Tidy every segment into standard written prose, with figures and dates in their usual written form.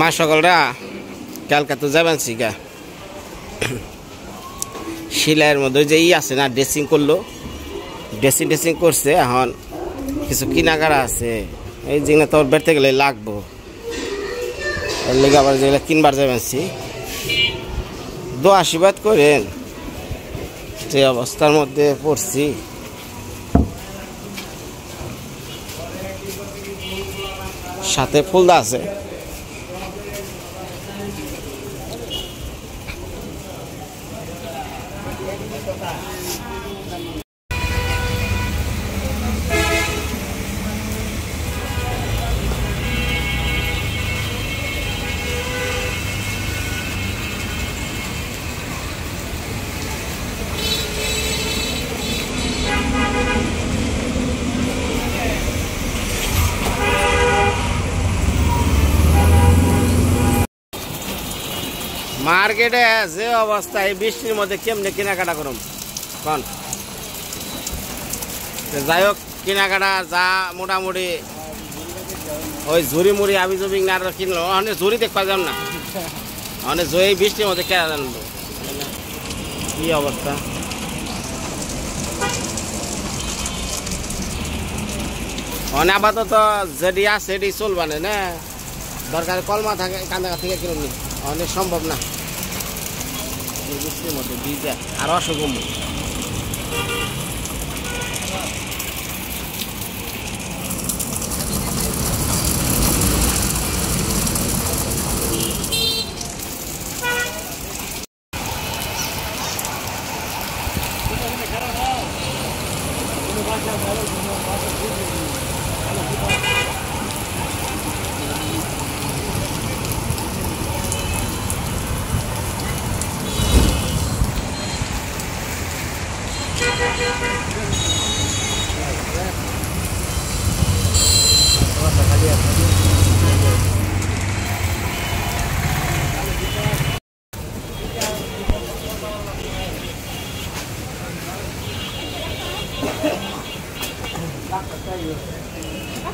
মা সকলরা কালকা তো যাবেন শিখা শিলাইয়ের মধ্যে যে আছে না ড্রেসিং করলো ড্রেসিং করছে এখন কিছু কিনাকাটা আছে এই যেগুলো তোর বেড়তে গেলে লাগবো এর লেগে আবার যেগুলো কিনবার যাবেন দো আশীর্বাদ করেন যে অবস্থার মধ্যে পড়ছি সাথে ফুলদা আছে মার্কেটে যে অবস্থা এই বৃষ্টির মধ্যে কেমনে কেনাকাটা করুন কন যাই হোক কেনাকাটা যা মোটামুটি ওই ঝুড়ি মুড়ি আবি জবি না কিনলো অনেক ঝুড়ি দেখতে যাম না অনেক এই বৃষ্টির মধ্যে কেনা জানবো কি অবস্থা অনেক আপাতত যেটি আছে সেটি চলবানে না দরকার কলমা থাকে কান্দা থেকে কিনুন অনেক সম্ভব না বৃষ্টির মধ্যে ভিজা আর অসুগম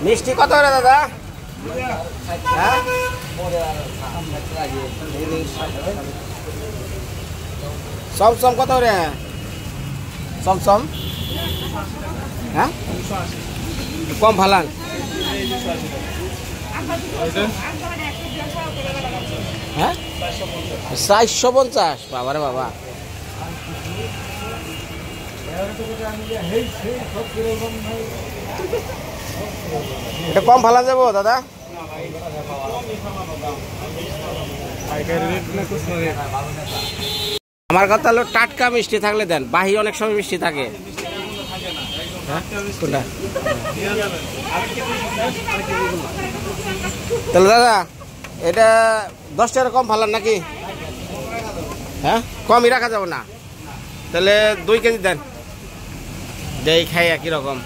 মিষ্টি কত করে দাদা হ্যাঁ চমচম কত করে চমচম হ্যাঁ কম ভালান হ্যাঁ 450 বাবারে বাবা এটা কম ভালো যাবো দাদা আমার কথা হলো টাটকা মিষ্টি থাকলে দেন বাহি অনেক সময় মিষ্টি থাকে তাহলে দাদা এটা 10 টাকা কম ভালো নাকি হ্যাঁ কমই রাখা যাবে না তাহলে 2 কেজি দেন যেই খাই একই রকম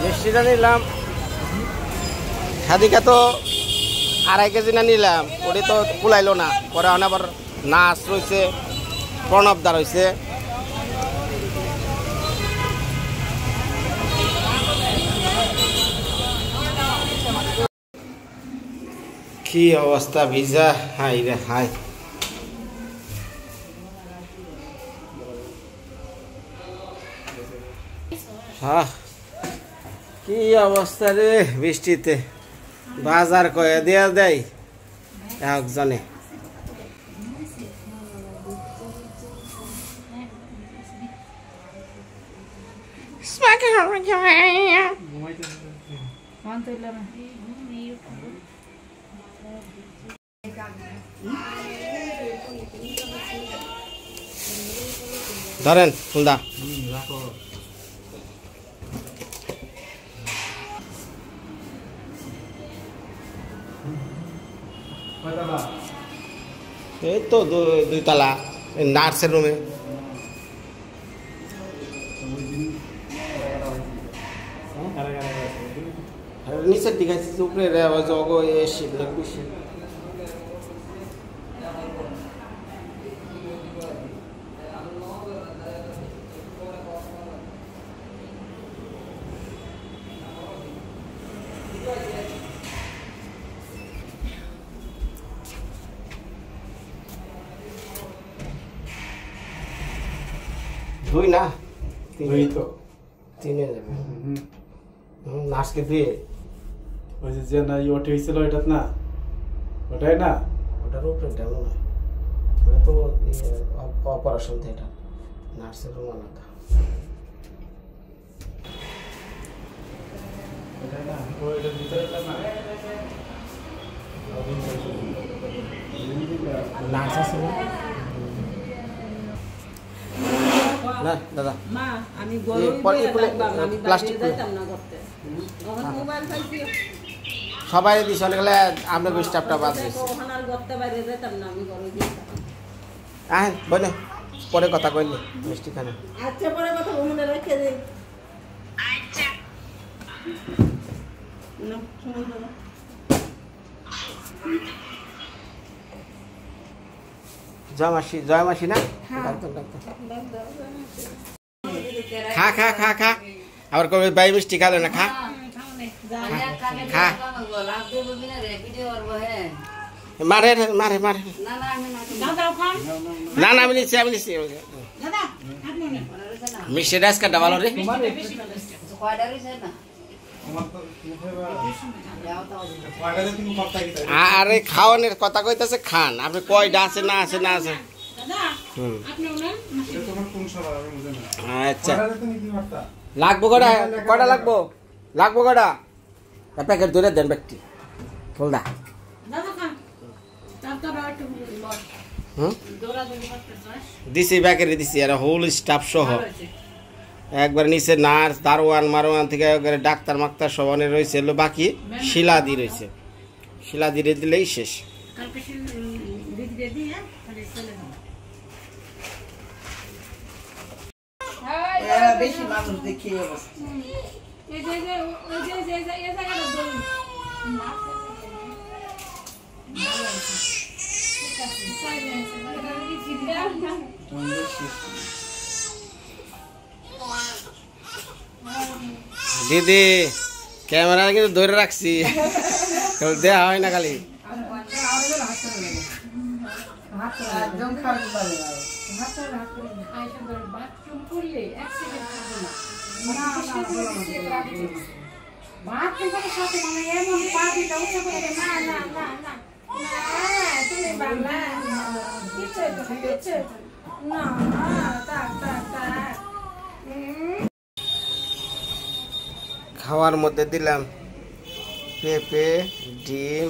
মিষ্টিটা নিলাম খাদিকা তো 2.5 কেজি না নিলাম ওটি তো কুলাইলো না পরে আবার নাচ রয়েছে প্রণবদা রয়েছে কি অবস্থা ভিজা হাই রে হাই কি অবস্থা রে বৃষ্টিতে বাজার কয়ে দেয়া দেয় একজনে ধরেন ফুলদা এই তো 2 তলা নার্সের রুমে নিচের দিকে উপরে জগ এসে দুই না দুই তো তিনে যাবে নার্সকে দিয়ে ওই যে না ওটি হয়েছিল ওইটা না ওটাই না ওটার উপরে তেমন নয় ওটা তো অপারেশন থিয়েটার নার্সের রুম আলাদা ওটাই না ওইটার ভিতরে না নার্স আছে না দাদা মা আমি গরম প্লাস্টিক দিতাম না করতে মোবাইল পাইছি সবাই দিছ গেলে আমরা স্টাফটা বাদ দিছি ওখানে আর করতে বাইরে যেতাম না আমি গরম দিতাম আয় বলে পরে কথা কইলে মিষ্টি খানা আচ্ছা পরে কথা মনে রেখে দে আচ্ছা না শুনুন দাদা জয় মাসি না খা খা খা খা আবার কবে বাই মিষ্টি খালে না খা খা মারে মারে মারে না না আমি নিচ্ছি মিষ্টি ডাস কাটা ভালো রে আরে খাওয়ানোর কথা কইতেছে খান আপনি কয়টা আছে না আছে না আছে আচ্ছা লাগবো কটা কটা লাগবো লাগবো কটা প্যাকেট ধরে দেন ব্যক্তি ফুলদা দিছি প্যাকেটে দিছি আর হোল স্টাফ সহ একবার নিচে নার্স দারোয়ান মারোয়ান থেকে একবারে ডাক্তার মাক্তার সবানে রয়েছে বাকি শিলাদি রয়েছে শিলাদি দিলেই শেষ বেশি মানুষ দেখি দিদি ক্যামেরা কিন্তু ধরে রাখছি দেয়া হয় না খালি খাওয়ার মধ্যে দিলাম পেঁপে ডিম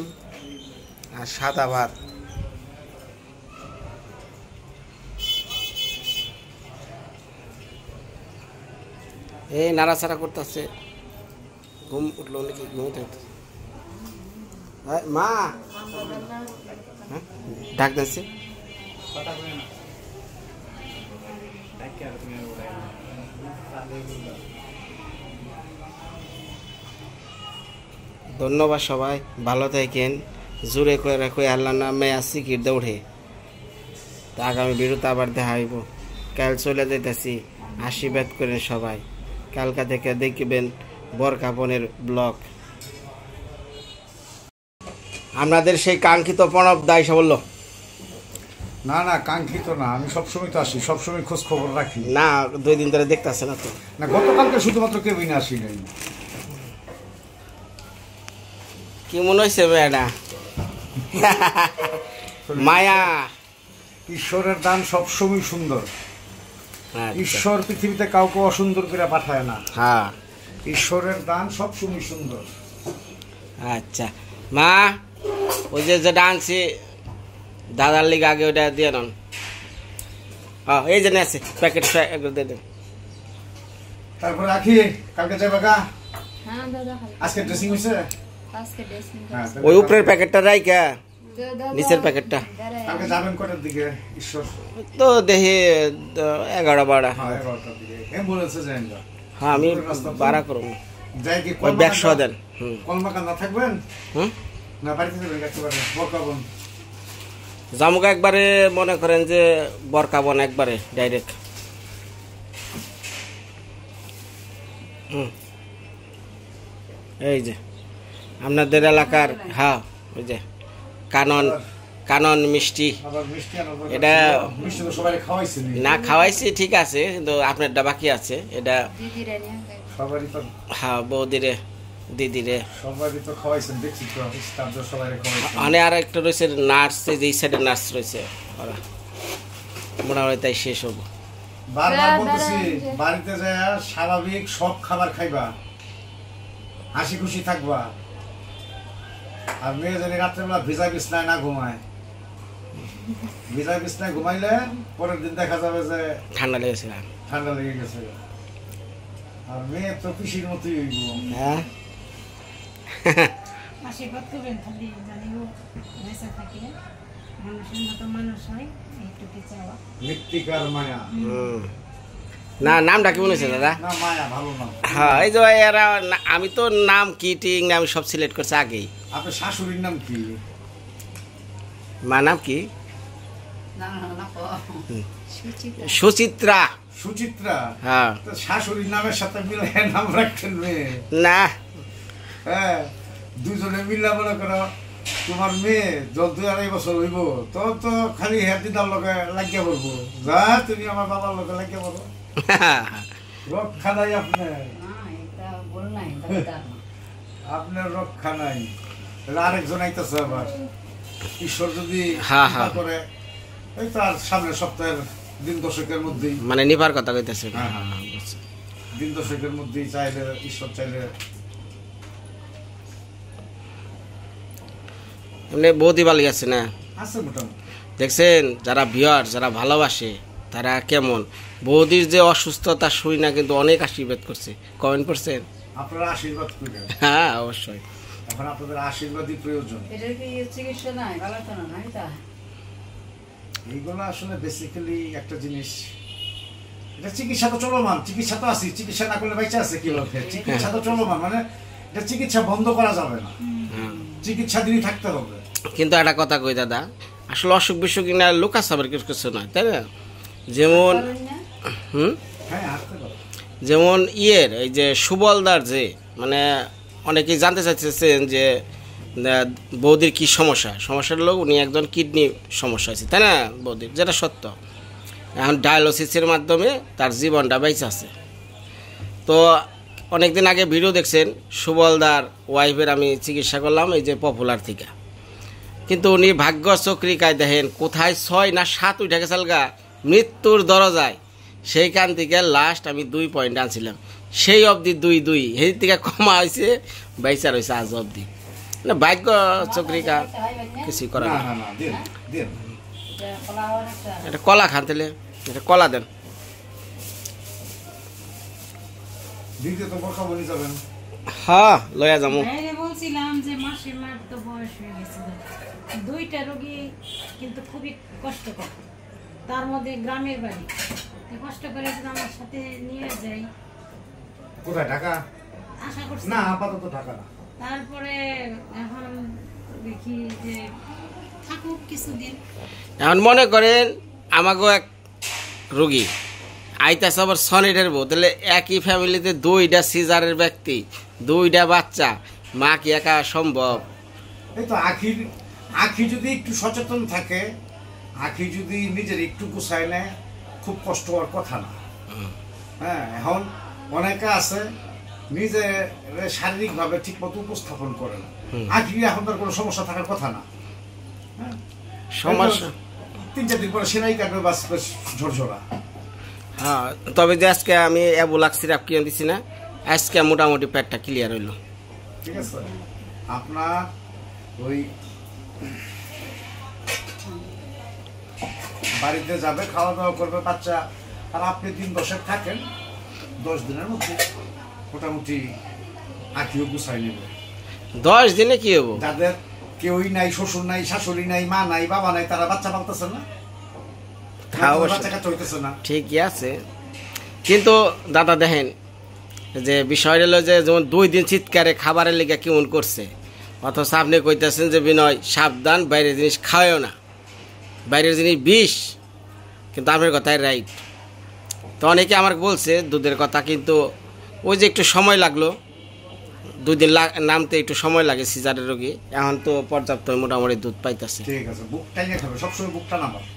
আর সাদা ভাত এই নাড়াচাড়া করতেছে ঘুম উঠলো নাকি ঘুমতে মা ডাক দিচ্ছে ধন্যবাদ সবাই ভালো থাকেন জোরে করে রাখো আল্লাহ নামে আসি কি দৌড়ে তা আগামী ভিডিওতে আবার দেখা হইব কাল চলে যেতেছি আশীর্বাদ করেন সবাই কালকা থেকে দেখবেন বরকাপনের ব্লগ আপনাদের সেই কাঙ্ক্ষিত প্রণব দায় সাবল্য না না কাঙ্ক্ষিত না আমি সবসময় তো আসি সবসময় খোঁজ খবর রাখি না 2 দিন ধরে দেখতেছে না তো না গতকালকে শুধুমাত্র কেবিনে আসি নাই কি মনে হয়েছে বেটা মায়া ঈশ্বরের দান সবসময় সুন্দর ঈশ্বর পৃথিবীতে কাউকে অসুন্দর করে পাঠায় না হ্যাঁ ঈশ্বরের দান সবসময় সুন্দর আচ্ছা মা ওই যে যেটা আনছি দাদার লিগে আগে ওটা দিয়ে নেন এই যে আছে প্যাকেট দিয়ে দেন তারপর রাখি কালকে যাবে কা হ্যাঁ দাদা আজকে ড্রেসিং হইছে আজকে ড্রেসিং ওই উপরের প্যাকেটটা রাইকা নিচের প্যাকেটটা কালকে যাবেন কটার দিকে ঈশ্বর তো দেখি 11-12 হ্যাঁ 11টার দিকে অ্যাম্বুলেন্সে যাইন না হ্যাঁ আমি ভাড়া করব যাই কি ওই ব্যাগ সহ দেন কলমাকান্দা থাকবেন হুম না বাড়িতে যাবেন একেবারে বরকাবন জামুকা একবারে মনে করেন যে বরকাবন একবারে ডাইরেক্ট এই যে আপনাদের এলাকার হ্যাঁ ওই যে কানন মিষ্টি আবার মিষ্টি আনার দরকার এটা ছিল। মিষ্টি তো সবাই খাওয়াইছি নি। না খাওয়াইছি ঠিক আছে, কিন্তু আপনারটা বাকি আছে এটা। দিদিরা নিয়ে খাই। সবারই তো হ্যাঁ বৌদিরে দিদিরে সবারই তো খাওয়াইছেন দেখছি তো স্টাফদের সবাই খাওয়াইছেন। মানে আর একটা রয়েছে নার্স, এই যে এই সাইডে নার্স রয়েছে ওরা মোটামুটি তাই শেষ হবো। বারবার বলতেছি বাড়িতে যায় স্বাভাবিক সব খাবার খাইবা, হাসি খুশি থাকবা। আর মেয়ে জানি রাত্রেবেলা ভিজা বিছনায় না ঘুমায়, ভিজা বিছনায় ঘুমাইলে পরের দিন দেখা যাবে যে ঠান্ডা লেগেছে। ঠান্ডা লেগে গেছে। আর মেয়ে তো পিসির মতোই হইব। হ্যাঁ আশীর্বাদ করবেন খালি জানিও বেঁচে থাকে মানুষের মতো মানুষ হয় এইটুকু চাওয়া। মৃত্তিকার মায়া না নামটা কি মনে হচ্ছে দাদা? না মায়া ভালো না। হ্যাঁ এই যে এরা আমি তো নাম কি টিং আমি সব সিলেক্ট করছি আগেই। আপনার শাশুড়ির নাম কি? মা নাম কি? সুচিত্রা। সুচিত্রা। সুচিত্রা? হ্যাঁ তো শাশুড়ির নামের সাথে মিলে নাম রাখতেন মেয়ে? না হ্যাঁ দুজনে মিল্লা মনে করো তোমার মেয়ে যত 2-2.5 বছর হইব তোর তো খালি হ্যাপি দার লোকে লাগিয়ে পড়বো। যা তুমি আমার বাবার লোকে লাগিয়ে পড়ো, রক্ষা নাই আপনার, আপনার রক্ষা নাই। তাহলে আরেকজন আইতেছে আবার, ঈশ্বর যদি হ্যাঁ, কৃপা হ্যাঁ। করে এই তো আর সামনের সপ্তাহের দিন দশেকের মধ্যেই, মানে নিবার কথা কইতেছে। হ্যাঁ, হ্যাঁ। দিন দশেকের মধ্যেই চাইলে ঈশ্বর চাইলে এমনি বৌদি বালি আছে না আছে মোটামুটি। দেখছেন যারা ভিউয়ার যারা ভালোবাসে তারা কেমন বৌদির যে অসুস্থতা শুই না কিন্তু অনেক আশীর্বাদ করছে, কমেন্ট করছেন। আপনারা আশীর্বাদ করেন, হ্যাঁ অবশ্যই এখন আপনাদের আশীর্বাদই প্রয়োজন। এটার কি চিকিৎসা নাই ভালো তো না এটা এইগুলো আসলে বেসিক্যালি একটা জিনিস, এটা চিকিৎসা তো চলমান, চিকিৎসা তো আছে, চিকিৎসা না করলে বেঁচে আছে কি লোকে, চিকিৎসা তো চলমান, মানে এটা চিকিৎসা বন্ধ করা যাবে না, চিকিৎসা দিনই থাকতে হবে। কিন্তু একটা কথা কই দাদা, আসলে অসুখ বিসুখ কিনা লোকা সাবের কিছু নয় তাই না? যেমন হ্যাঁ হাঁটতে পারো। যেমন এই যে সুবলদার যে মানে অনেকেই জানতে চাইতেছেন যে বৌদির কি সমস্যার লোক উনি একজন কিডনি সমস্যা আছে তাই না বৌদির, যেটা সত্য। এখন ডায়ালিসিসের মাধ্যমে তার জীবনটা বেঁচে আছে। তো অনেকদিন আগে ভিডিও দেখছেন সুবলদার ওয়াইফের আমি চিকিৎসা করলাম এই যে পপুলার থেকে, কিন্তু উনি ভাগ্য চক্রিকায় দেখেন কোথায় 6 না 7 উঠে গেছে গা মৃত্যুর দরজায়, সেইখান থেকে লাস্ট আমি 2 পয়েন্ট আনছিলাম, সেই অবধি 2 সেই থেকে কমা হয়েছে বাইচার হয়েছে আজ অবধি। না ভাগ্য চক্রিকা কিছু করা না না। না না দেন দেন, এটা কলা খান তাহলে, এটা কলা দেন। দিতে তো বোরখা বলি যাবেন। হ্যাঁ লয়া যাবো। বাইরে বলছিলাম যে মাসির মার তো বয়স হয়ে গেছে, 2টা রোগী কিন্তু খুবই কষ্টকর, তার মধ্যে গ্রামের বাড়ি, কষ্ট করে যদি আমার সাথে নিয়ে যাই। কোথায় ঢাকা? আশা করছি না আপাতত ঢাকা না। তারপরে এখন দেখি যে থাকুক কিছুদিন। এখন মনে করেন আমাকেও এক রোগী আইতাছে আবার সনিটের বউ, তাহলে একই ফ্যামিলিতে 2টা সিজারের ব্যক্তি, 2টা বাচ্চা, মা কি একা সম্ভব? এই তো আখি যদি একটু সচেতন থাকে, আখি যদি নিজের একটু গুছায় নেয়, খুব কষ্ট হওয়ার কথা না। হ্যাঁ এখন অনেকে আছে নিজে শারীরিকভাবে ঠিক মতো উপস্থাপন করে না, আখি এখন তার কোনো সমস্যা থাকার কথা না। হ্যাঁ সমস্যা 3-4 দিন পরে সেলাই কাটবে, বাস বাস ঝরঝরা। হ্যাঁ তবে যে আজকে আমি অ্যাবোলাক সিরাপ কিনে দিছি না, আজকে মোটামুটি পেটটা ক্লিয়ার হইলো। ঠিক আছে, আপনার ওই বাড়িতে যাবে, খাওয়া দাওয়া করবে বাচ্চা, আর আপনি 10 থাকেন, 10 দিনের মধ্যে মোটামুটি আখিও গুছাই নেবে। 10 দিনে কি হবো? যাদের কেউই নাই, শ্বশুর নাই, শাশুড়ি নাই, মা নাই, বাবা নাই, তারা বাচ্চা পালতেছে না, বাচ্চা কাচ্চা হইতেছে না। ঠিকই আছে, কিন্তু দাদা দেখেন যে বিষয় হলো যে যেমন 2 দিন চিৎকারে খাবারের লেগে কেমন করছে, অথচ আপনি কইতেছেন যে বিনয় সাবধান, বাইরের জিনিস খাওয়াও না, বাইরের জিনিস বিষ, কিন্তু আপনার কথাই রাইট। তো অনেকে আমাকে বলছে দুধের কথা, কিন্তু ওই যে একটু সময় লাগলো 2 দিন নামতে একটু সময় লাগে সিজারের রোগী, এখন তো পর্যাপ্ত মোটামুটি দুধ পাইতেছে। ঠিক আছে, বুক টাইনে খাবে, সবসময় বুকটা নামাবে।